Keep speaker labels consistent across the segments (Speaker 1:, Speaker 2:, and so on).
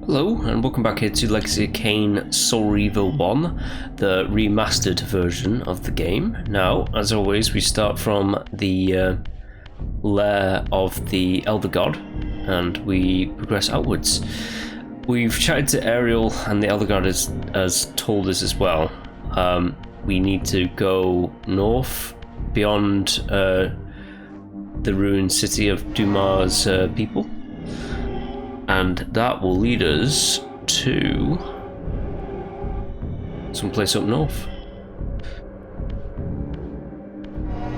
Speaker 1: Hello and welcome back here to Legacy of Kain Soul Reaver 1, the remastered version of the game. Now, as always, we start from the lair of the Elder God and we progress outwards. We've chatted to Ariel and the Elder God has told us as well. We need to go north beyond the ruined city of Dumar's people. And that will lead us to someplace up north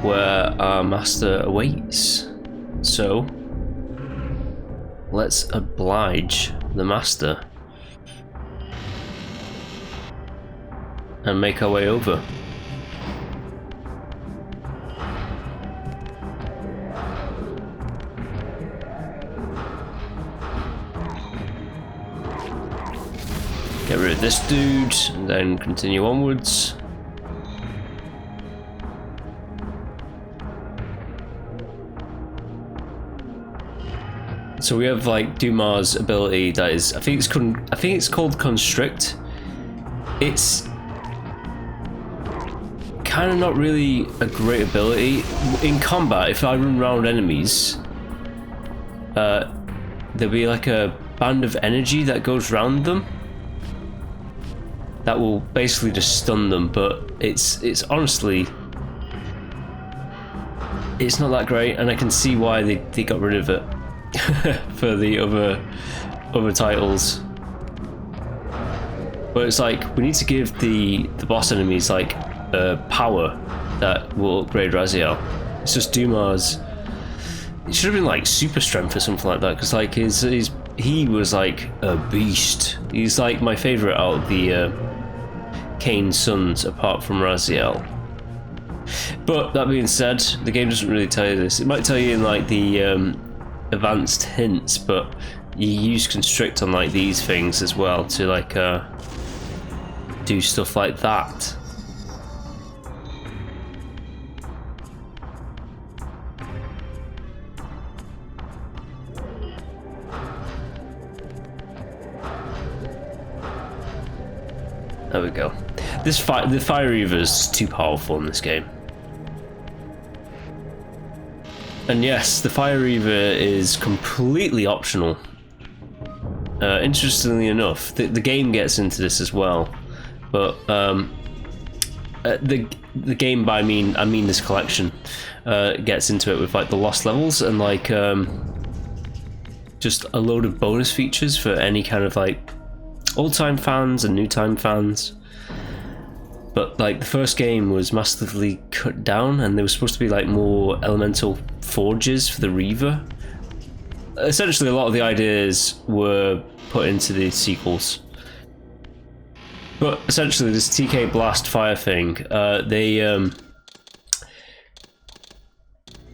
Speaker 1: where our master awaits. So let's oblige the master and make our way over. Get rid of this dude, and then continue onwards. So we have like Dumar's ability that is, I think it's called Constrict. It's kind of not really a great ability in combat. If I run around enemies, there'll be like a band of energy that goes around them. That will basically just stun them, but it's honestly, it's not that great, and I can see why they got rid of it for the other titles. But it's like we need to give the boss enemies like power that will upgrade Raziel. It's just Dumar's. It should have been like super strength or something like that, because like he was like a beast. He's like my favorite out of the Kain's sons, apart from Raziel. But that being said, the game doesn't really tell you this. It might tell you in like the advanced hints, but you use constrict on like these things as well to like do stuff like that. There we go. The Fire Reaver is too powerful in this game. And yes, the Fire Reaver is completely optional. Interestingly enough, the game gets into this as well, but the game by I mean this collection gets into it with like the lost levels and like just a load of bonus features for any kind of like old-time fans and new-time fans. But like the first game was massively cut down, and there was supposed to be like more elemental forges for the Reaver. Essentially, a lot of the ideas were put into the sequels. But essentially, this TK Blast Fire thing,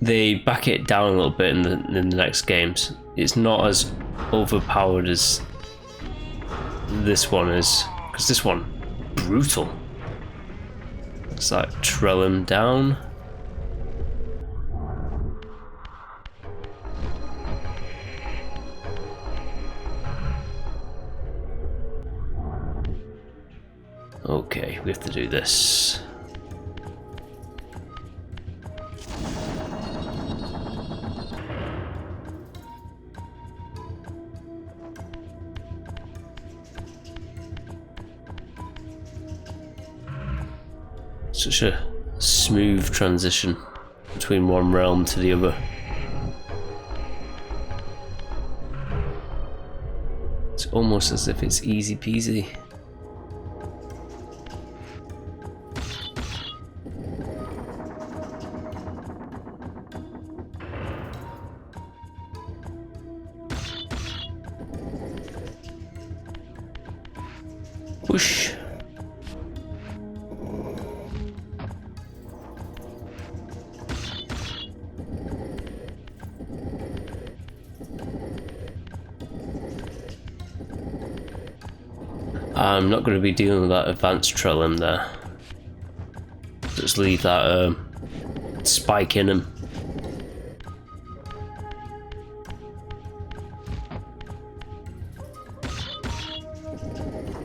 Speaker 1: they back it down a little bit in the next games. It's not as overpowered as this one is, because this one, brutal. Let's like trail him down. Okay, we have to do this. Such a smooth transition between one realm to the other. It's almost as if it's easy peasy. Whoosh. I'm not going to be dealing with that advanced Trellum there. Just leave that spike in him.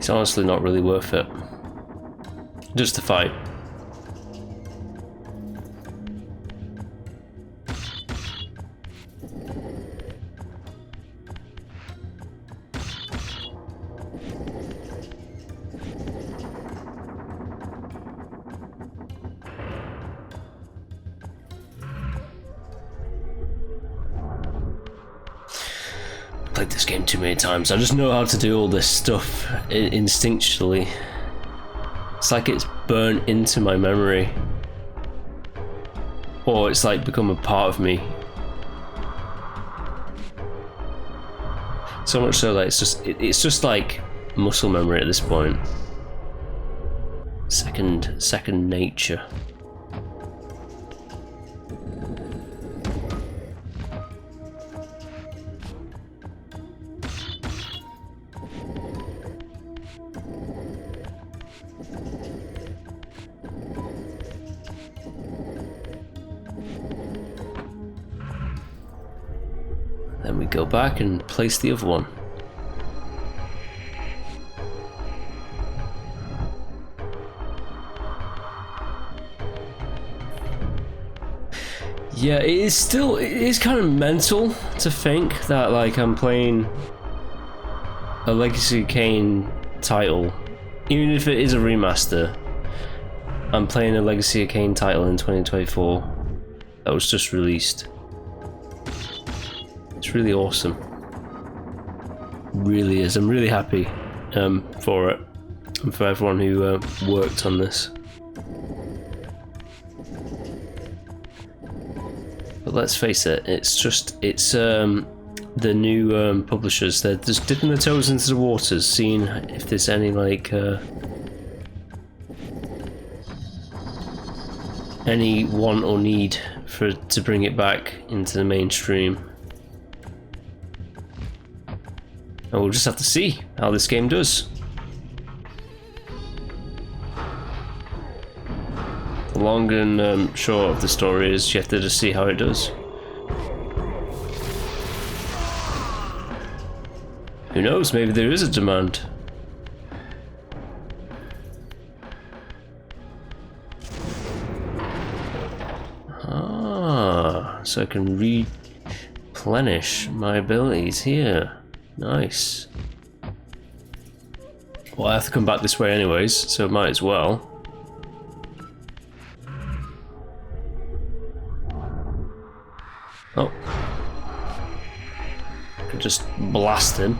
Speaker 1: It's honestly not really worth it. Just to fight. Played this game too many times. I just know how to do all this stuff instinctually. It's like it's burnt into my memory, or it's like become a part of me. So much so that it's just like muscle memory at this point. Second nature. Then we go back and place the other one. Yeah, it is kind of mental to think that like I'm playing a Legacy of Kain title, even if it is a remaster. I'm playing a Legacy of Kain title in 2024 that was just released. It's really awesome. Really is. I'm really happy for it and for everyone who worked on this. But let's face it, it's the new publishers. They're just dipping their toes into the waters, seeing if there's any like any want or need to bring it back into the mainstream. And we'll just have to see how this game does. The long and short of the story is you have to just see how it does. Who knows, maybe there is a demand. Ah, so I can replenish my abilities here. Nice. Well, I have to come back this way anyways, so might as well. Oh. Could just blast him.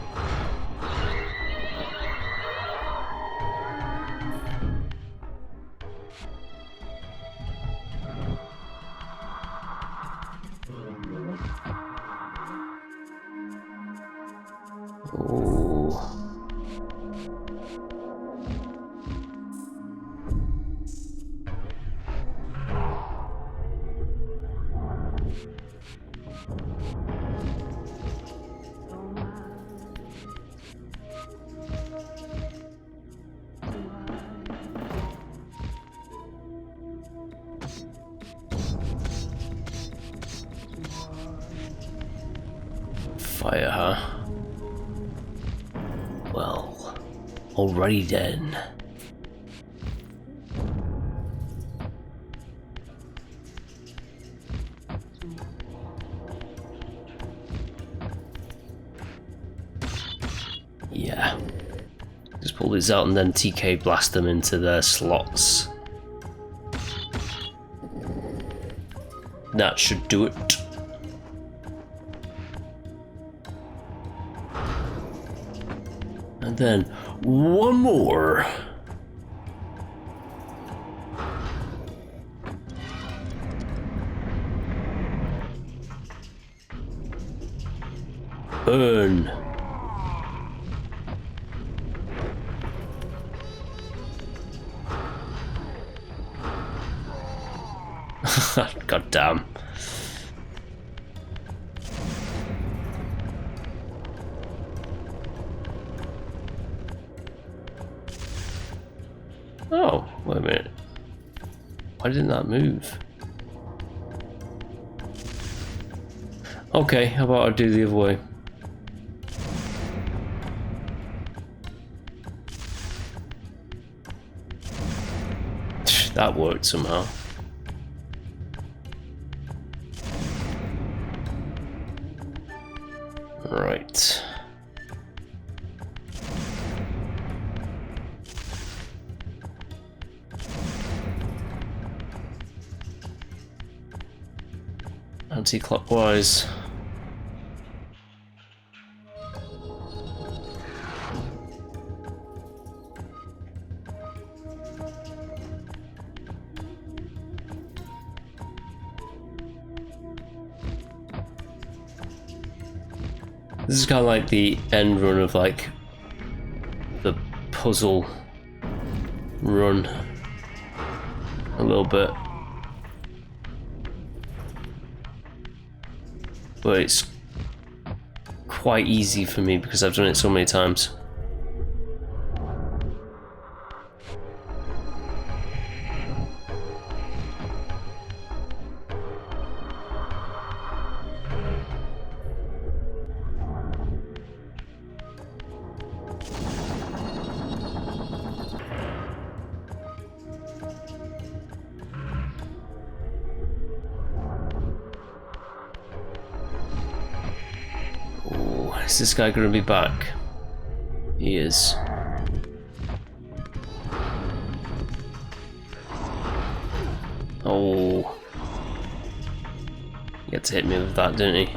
Speaker 1: Fire, huh? Well, alrighty then. Yeah. Just pull these out and then TK blast them into their slots. That should do it. And then one more. Burn. God damn. Oh, wait a minute. Why didn't that move? Okay, how about I do the other way? that worked somehow. Right. Anti-clockwise. This is kind of like the end run of like the puzzle run a little bit, but it's quite easy for me because I've done it so many times. Is this guy gonna be back? He is. Oh. He had to hit me with that, didn't he?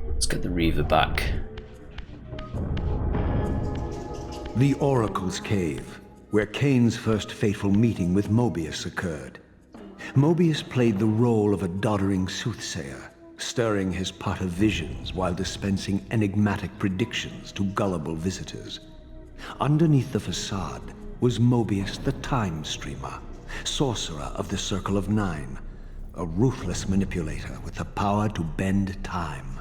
Speaker 1: Let's get the Reaver back.
Speaker 2: The Oracle's Cave, where Kain's first fateful meeting with Mobius occurred. Mobius played the role of a doddering soothsayer, stirring his pot of visions while dispensing enigmatic predictions to gullible visitors. Underneath the facade was Mobius the Time Streamer, sorcerer of the Circle of Nine, a ruthless manipulator with the power to bend time.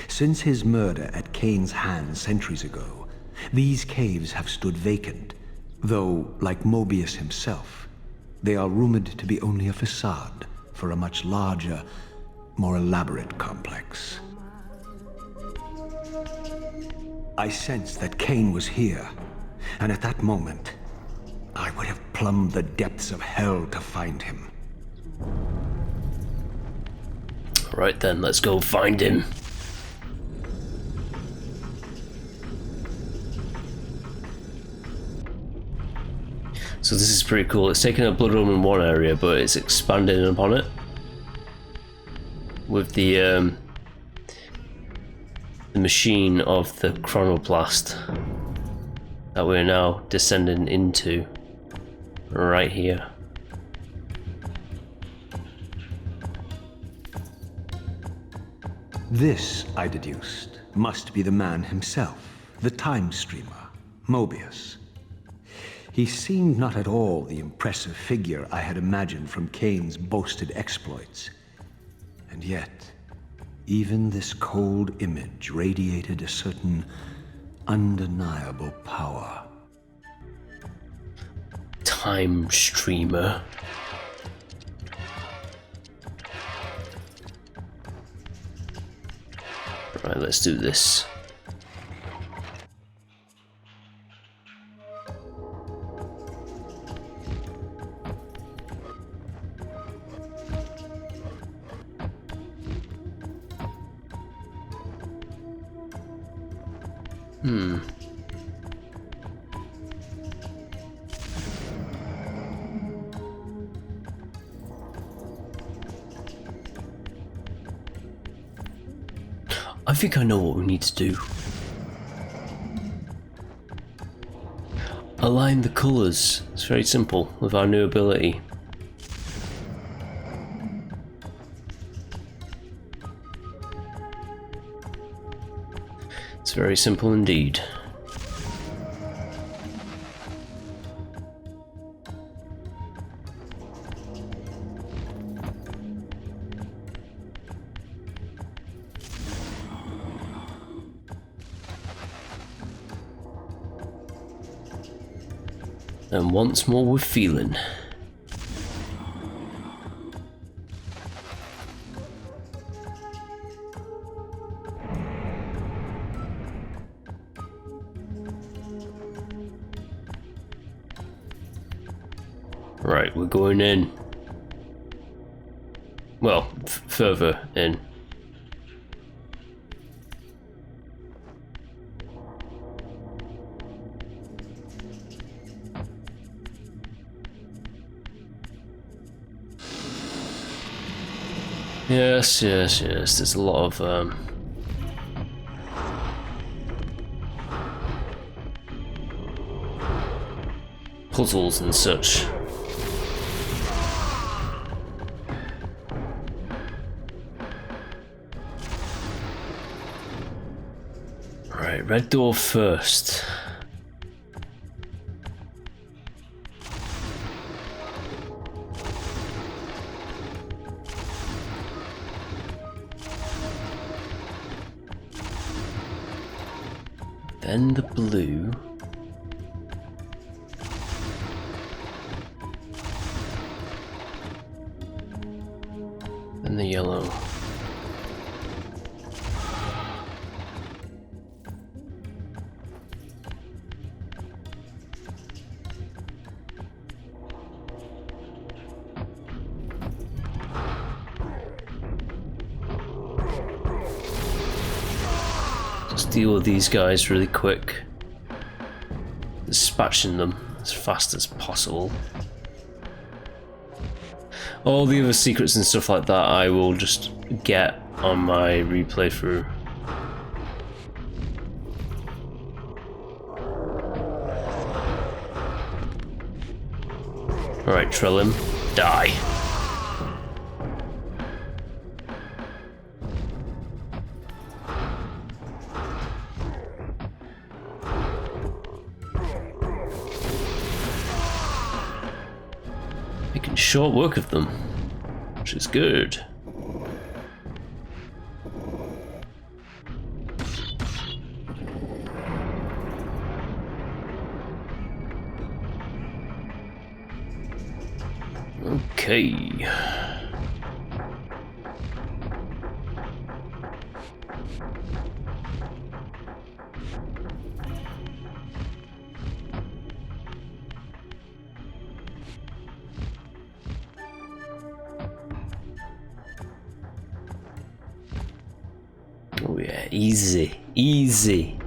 Speaker 2: Since his murder at Kain's hands centuries ago, these caves have stood vacant, though, like Mobius himself, they are rumored to be only a facade for a much larger, more elaborate complex. I sensed that Kain was here, and at that moment, I would have plumbed the depths of hell to find him.
Speaker 1: Right then, let's go find him. So this is pretty cool. It's taken a blood room in one area, but it's expanding upon it with the machine of the chronoblast that we're now descending into right here.
Speaker 2: This, I deduced, must be the man himself, the Time Streamer, Mobius. He seemed not at all the impressive figure I had imagined from Kain's boasted exploits. And yet, even this cold image radiated a certain undeniable power.
Speaker 1: Time Streamer. Right, let's do this. I think I know what we need to do. Align the colours. It's very simple with our new ability. It's very simple indeed. And once more with feeling. Right, we're going in. Well, further in. Yes, there's a lot of puzzles and such. Right, red door first. Then the blue. Then the yellow. Just deal with these guys really quick. Dispatching them as fast as possible. All the other secrets and stuff like that I will just get on my replay through. Alright, Trillim, die. Making short work of them, which is good. Okay. Oh yeah, easy, easy.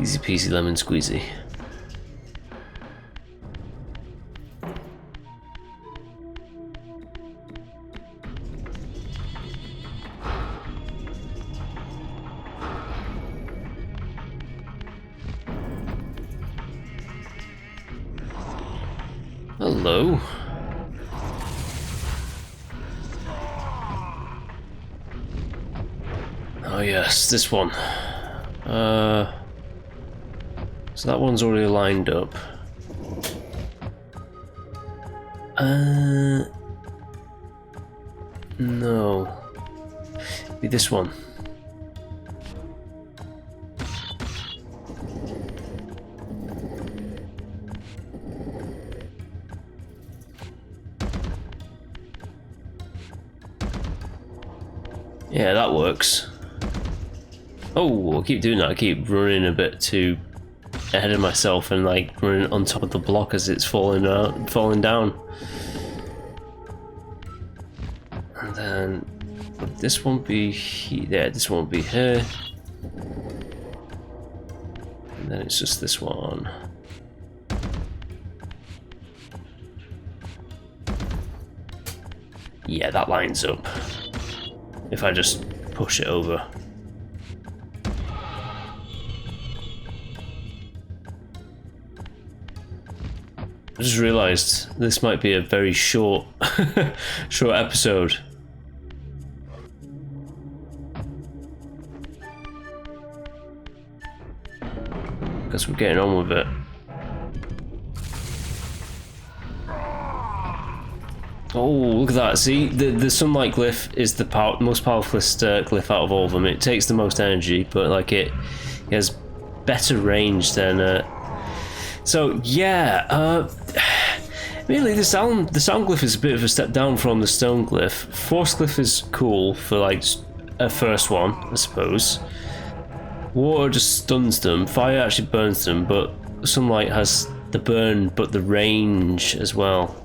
Speaker 1: Easy peasy lemon squeezy. Hello. Oh yes, this one. So that one's already lined up. No. Be this one. Yeah, that works. Oh, I keep doing that. I keep running a bit too ahead of myself and like running on top of the block as it's falling down. And then this won't be here. Yeah, this won't be here. And then it's just this one. Yeah, that lines up. If I just push it over. I just realised this might be a very short episode. Because we're getting on with it. Oh, look at that. See, the sunlight glyph is the most powerful glyph out of all of them. It takes the most energy, but like it has better range than... So, yeah, really, the sound glyph is a bit of a step down from the stone glyph. Force glyph is cool for, like, a first one, I suppose. Water just stuns them. Fire actually burns them, but sunlight has the burn, but the range as well.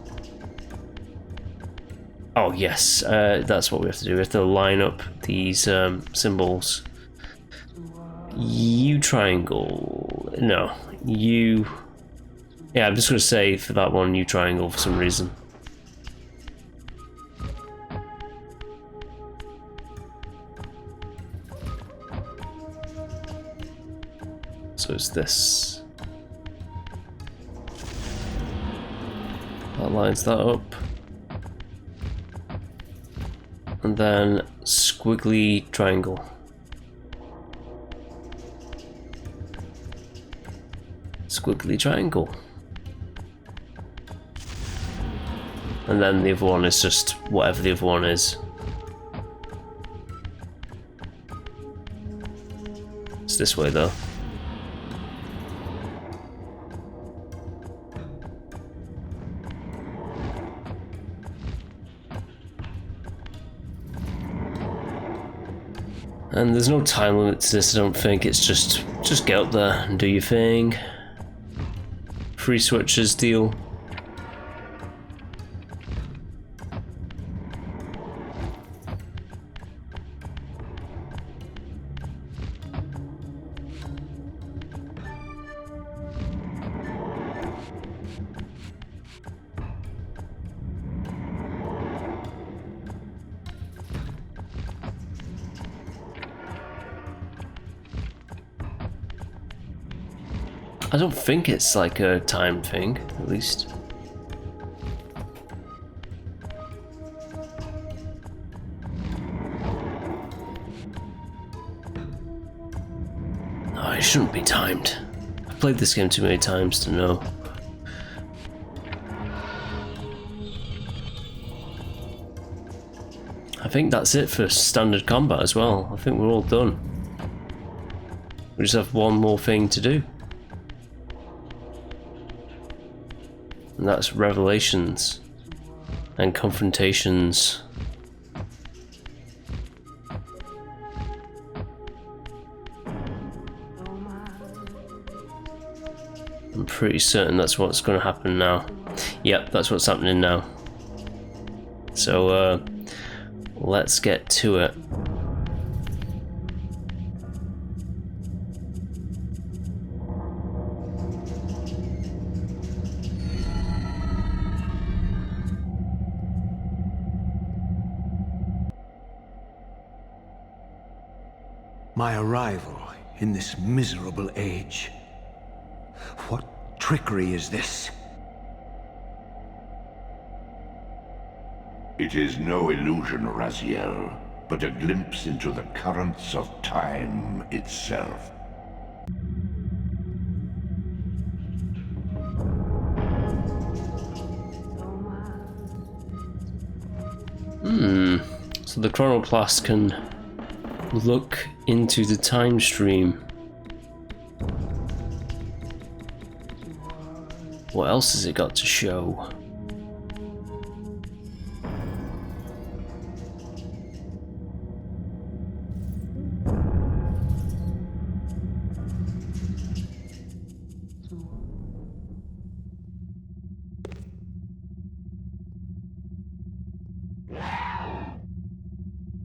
Speaker 1: Oh yes, that's what we have to do. We have to line up these symbols. U triangle. No, U. Yeah, I'm just going to say for that one, U triangle for some reason. So it's this. That lines that up. And then squiggly triangle. Squiggly triangle. And then the other one is just whatever the other one is. It's this way though. And there's no time limit to this, I don't think. It's just get up there and do your thing. Free switches deal. I don't think it's like a time thing, at least. No, it shouldn't be timed. I've played this game too many times to know. I think that's it for standard combat as well. I think we're all done. We just have one more thing to do. And that's revelations and confrontations. I'm pretty certain that's what's going to happen now. Yep, that's what's happening now. So, let's get to it.
Speaker 2: My arrival in this miserable age. What trickery is this?
Speaker 3: It is no illusion, Raziel, but a glimpse into the currents of time itself.
Speaker 1: So the chronoplast can look into the time stream. What else has it got to show?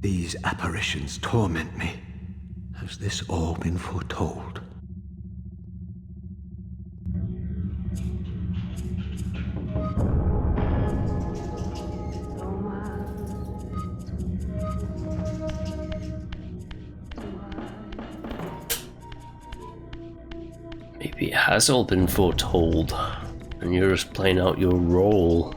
Speaker 2: These apparitions torment me. Has this all been foretold?
Speaker 1: Maybe it has all been foretold, and you're just playing out your role.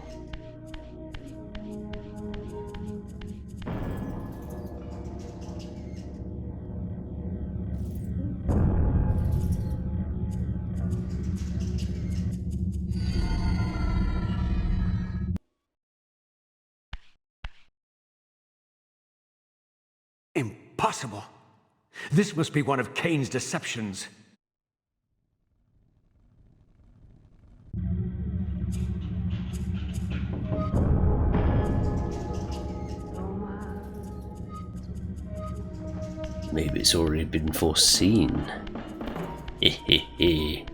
Speaker 2: Impossible. This must be one of Kain's deceptions.
Speaker 1: Maybe it's already been foreseen. Hehehe.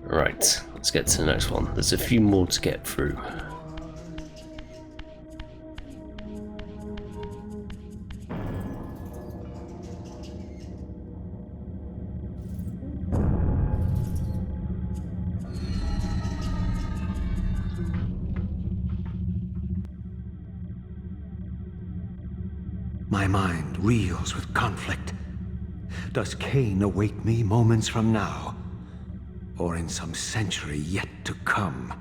Speaker 1: Right, let's get to the next one. There's a few more to get through.
Speaker 2: My mind reels with conflict. Does Kain await me moments from now? Or in some century yet to come?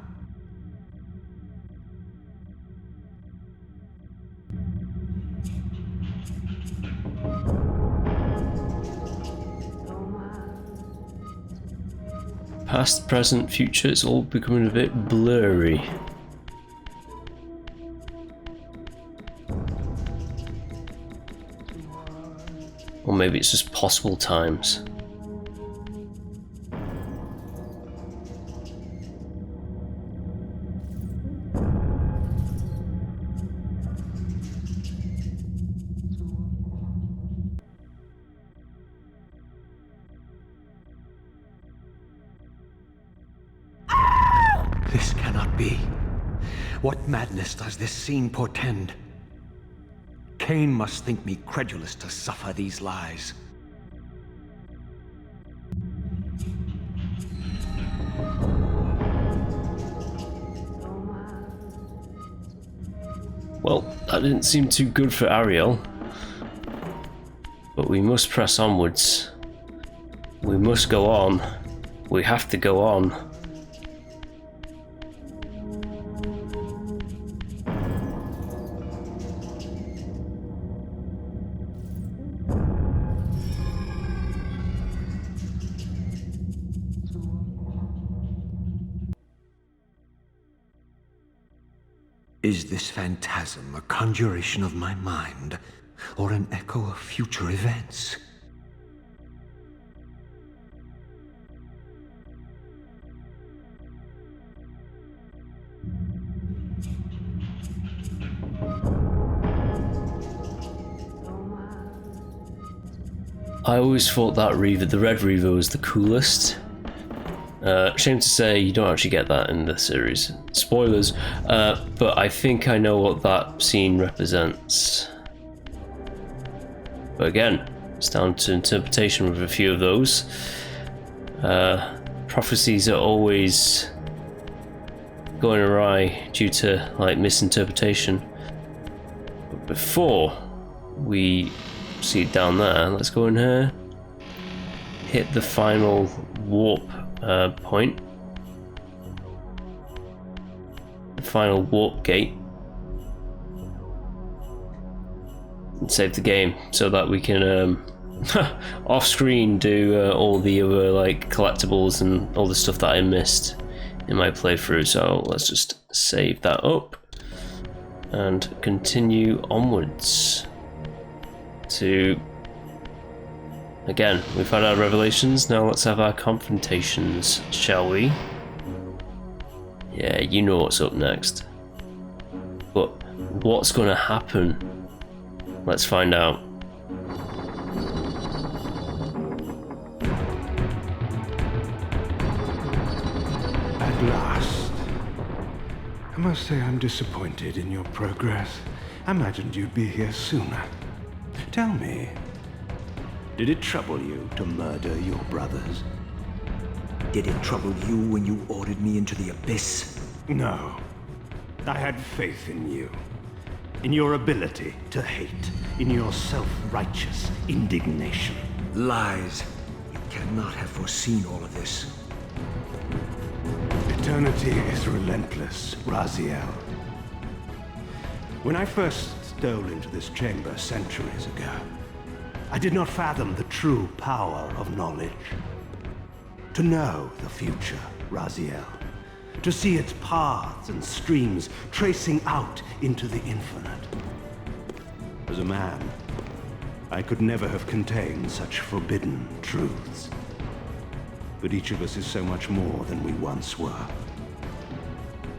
Speaker 1: Past, present, future, it's all becoming a bit blurry. Or maybe it's just possible times.
Speaker 2: This cannot be. What madness does this scene portend? Kain must think me credulous to suffer these lies.
Speaker 1: Well, that didn't seem too good for Ariel. But we must press onwards. We must go on. We have to go on.
Speaker 2: Is this phantasm a conjuration of my mind, or an echo of future events?
Speaker 1: I always thought that Reaver, the Red Reaver, was the coolest. Shame to say you don't actually get that in the series. Spoilers, but I think I know what that scene represents. But again, it's down to interpretation with a few of those. Prophecies are always going awry due to like misinterpretation. But before we see it down there, let's go in here, hit the final warp point, the final warp gate, and save the game so that we can off screen do all the other like collectibles and all the stuff that I missed in my playthrough. So let's just save that up and continue onwards to, again, we've had our revelations, now let's have our confrontations, shall we? Yeah, you know what's up next. But what's gonna happen? Let's find out.
Speaker 4: At last. I must say I'm disappointed in your progress. I imagined you'd be here sooner. Tell me, did it trouble you to murder your brothers?
Speaker 2: Did it trouble you when you ordered me into the abyss?
Speaker 4: No. I had faith in you. In your ability to hate. In your self-righteous indignation.
Speaker 2: Lies. You cannot have foreseen all of this.
Speaker 4: Eternity is relentless, Raziel. When I first stole into this chamber centuries ago, I did not fathom the true power of knowledge. To know the future, Raziel. To see its paths and streams tracing out into the infinite. As a man, I could never have contained such forbidden truths. But each of us is so much more than we once were.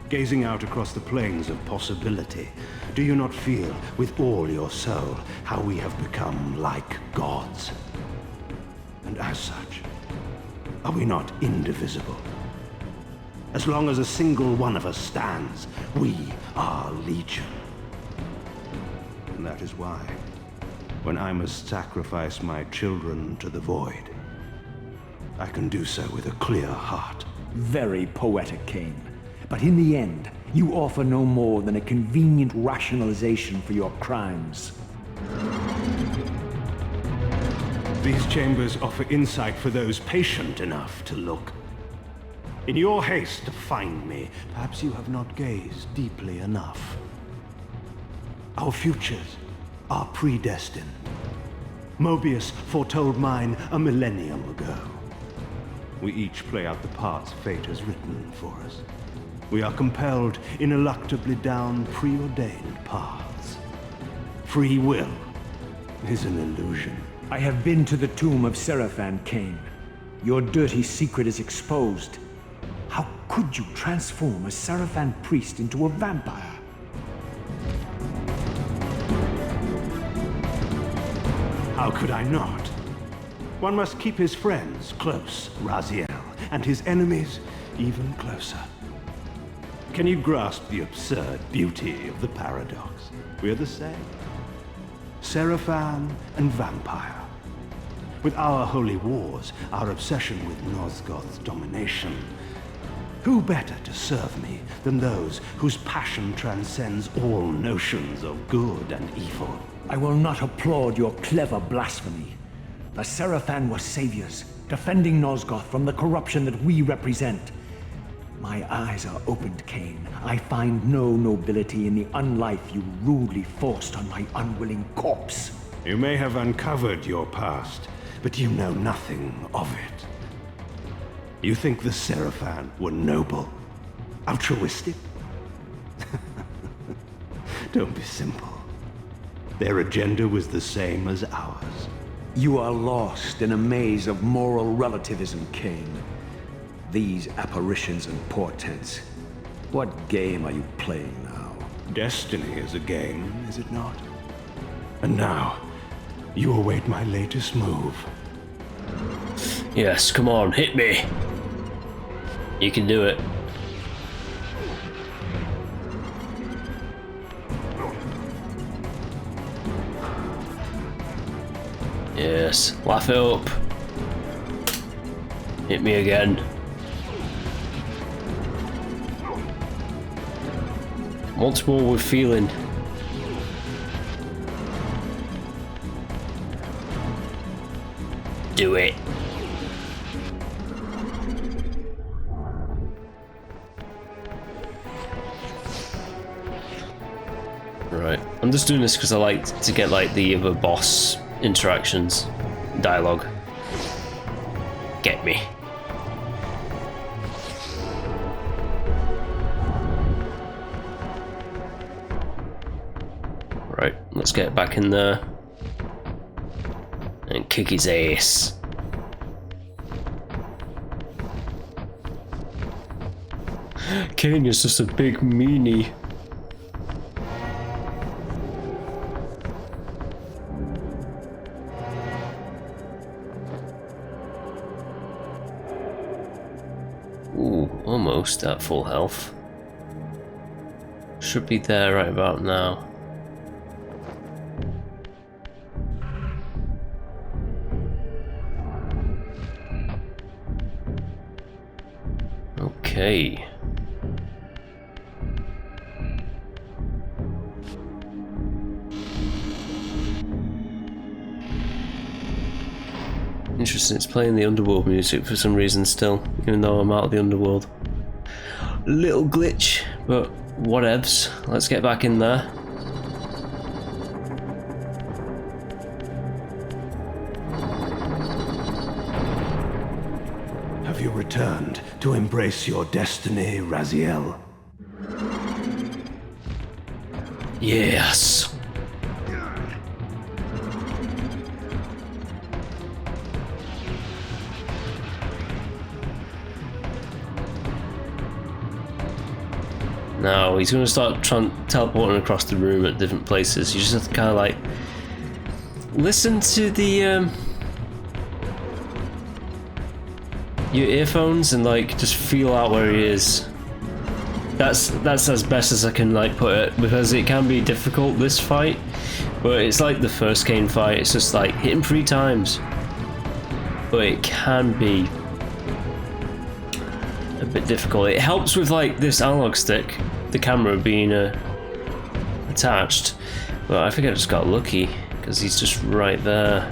Speaker 4: Gazing out across the plains of possibility, do you not feel with all your soul how we have become like gods? And as such, are we not indivisible? As long as a single one of us stands, we are legion. And that is why, when I must sacrifice my children to the void, I can do so with a clear heart.
Speaker 2: Very poetic, Kain. But in the end, you offer no more than a convenient rationalization for your crimes.
Speaker 4: These chambers offer insight for those patient enough to look. In your haste to find me, perhaps you have not gazed deeply enough. Our futures are predestined. Mobius foretold mine a millennium ago. We each play out the parts fate has written for us. We are compelled ineluctably down preordained paths. Free will is an illusion.
Speaker 2: I have been to the tomb of Seraphan, Kain. Your dirty secret is exposed. How could you transform a Seraphan priest into a vampire?
Speaker 4: How could I not? One must keep his friends close, Raziel, and his enemies even closer. Can you grasp the absurd beauty of the paradox? We're the same. Seraphan and vampire. With our holy wars, our obsession with Nosgoth's domination, who better to serve me than those whose passion transcends all notions of good and evil?
Speaker 2: I will not applaud your clever blasphemy. The Seraphan were saviors, defending Nosgoth from the corruption that we represent. My eyes are opened, Kain. I find no nobility in the unlife you rudely forced on my unwilling corpse.
Speaker 4: You may have uncovered your past, but you know nothing of it. You think the Seraphan were noble, altruistic? Don't be simple. Their agenda was the same as ours.
Speaker 2: You are lost in a maze of moral relativism, Kain. These apparitions and portents. What game are you playing now?
Speaker 4: Destiny is a game, is it not? And now, you await my latest move.
Speaker 1: Yes, come on, hit me. You can do it. Yes, laugh it up. Hit me again. Once more with feeling. Do it. Right, I'm just doing this because I like to get like the other boss interactions, dialogue. Get me. Right, let's get back in there and kick his ass. Kain is just a big meanie. Ooh, almost at full health. Should be there right about now. Okay. Interesting, it's playing the underworld music for some reason still, even though I'm out of the underworld. Little glitch, but whatevs. Let's get back in there.
Speaker 4: Have you returned to embrace your destiny, Raziel?
Speaker 1: Yes. Now he's going to start teleporting across the room at different places. You just have to kind of like listen to the your earphones and like just feel out where he is. That's as best as I can like put it, because it can be difficult, this fight, but it's like the first Kain fight. It's just like hit him 3 times, but it can be a bit difficult. It helps with like this analog stick, the camera being attached, but I think I just got lucky because he's just right there.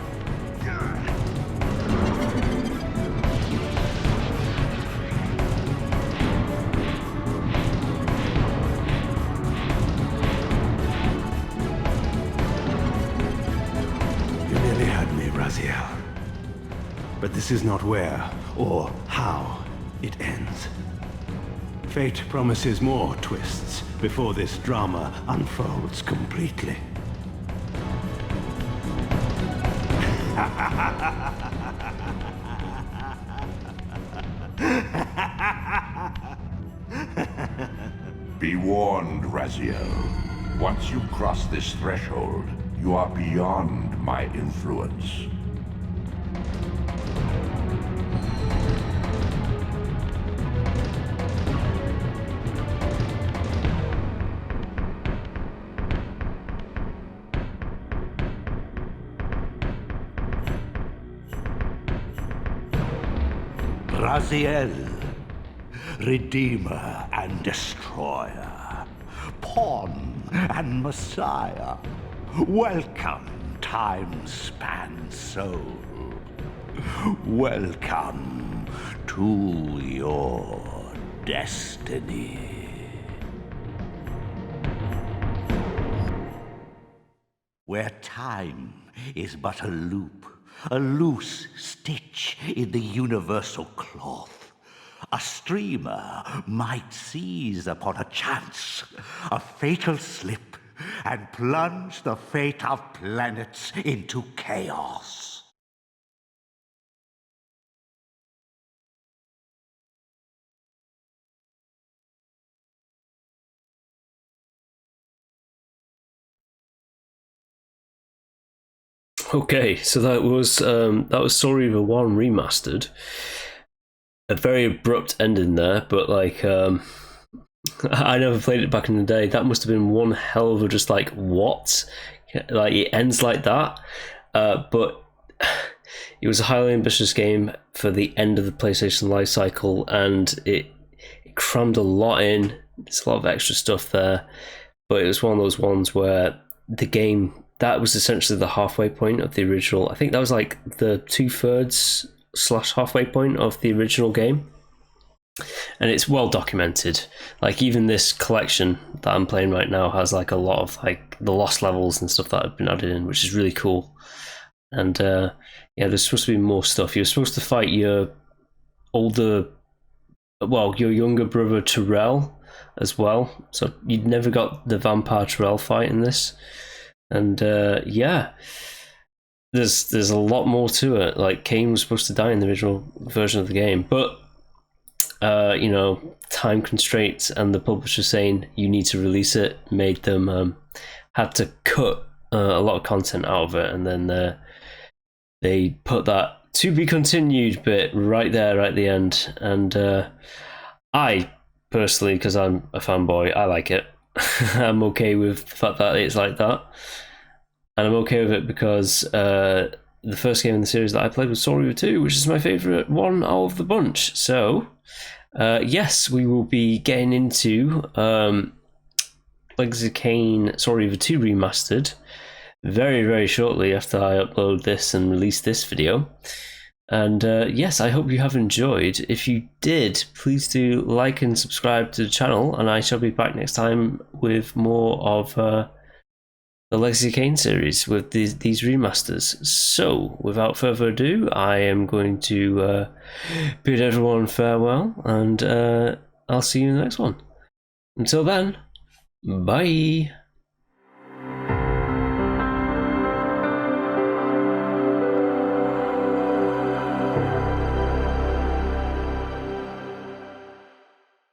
Speaker 4: You nearly had me, Raziel. But this is not where or how it ends. Fate promises more twists before this drama unfolds completely.
Speaker 3: Be warned, Raziel. Once you cross this threshold, you are beyond my influence.
Speaker 5: Raziel, Redeemer and Destroyer, Pawn and Messiah. Welcome, time-span soul. Welcome to your destiny. Where time is but a loop, a loose stitch in the universal cloth, a streamer might seize upon a chance, a fatal slip, and plunge the fate of planets into chaos.
Speaker 1: Okay, so that was Soul Reaver 1 Remastered. A very abrupt ending there, but like I never played it back in the day. That must have been one hell of a just like what? Like it ends like that. But it was a highly ambitious game for the end of the PlayStation life cycle, and it crammed a lot in. There's a lot of extra stuff there, but it was one of those ones where the game, that was essentially the halfway point of the original. I think that was like the 2/3 / halfway point of the original game, and it's well documented. Like even this collection that I'm playing right now has like a lot of like the lost levels and stuff that have been added in, which is really cool. And yeah, there's supposed to be more stuff. You're supposed to fight your younger brother Terrell as well, so you'd never got the vampire Terrell fight in this. And yeah, there's a lot more to it. Like Kain was supposed to die in the original version of the game, but you know, time constraints and the publisher saying you need to release it made them had to cut a lot of content out of it, and then they put that to be continued bit right there at the end. And I personally, because I'm a fanboy, I like it. I'm okay with the fact that it's like that, and I'm okay with it because the first game in the series that I played was Soul Reaver 2, which is my favourite one out of the bunch. So yes, we will be getting into Legacy of Kain Soul Reaver 2 Remastered very, very shortly after I upload this and release this video. And yes, I hope you have enjoyed. If you did, please do like and subscribe to the channel, and I shall be back next time with more of the Legacy of Kain series with these remasters. So, without further ado, I am going to bid everyone farewell, and I'll see you in the next one. Until then, bye!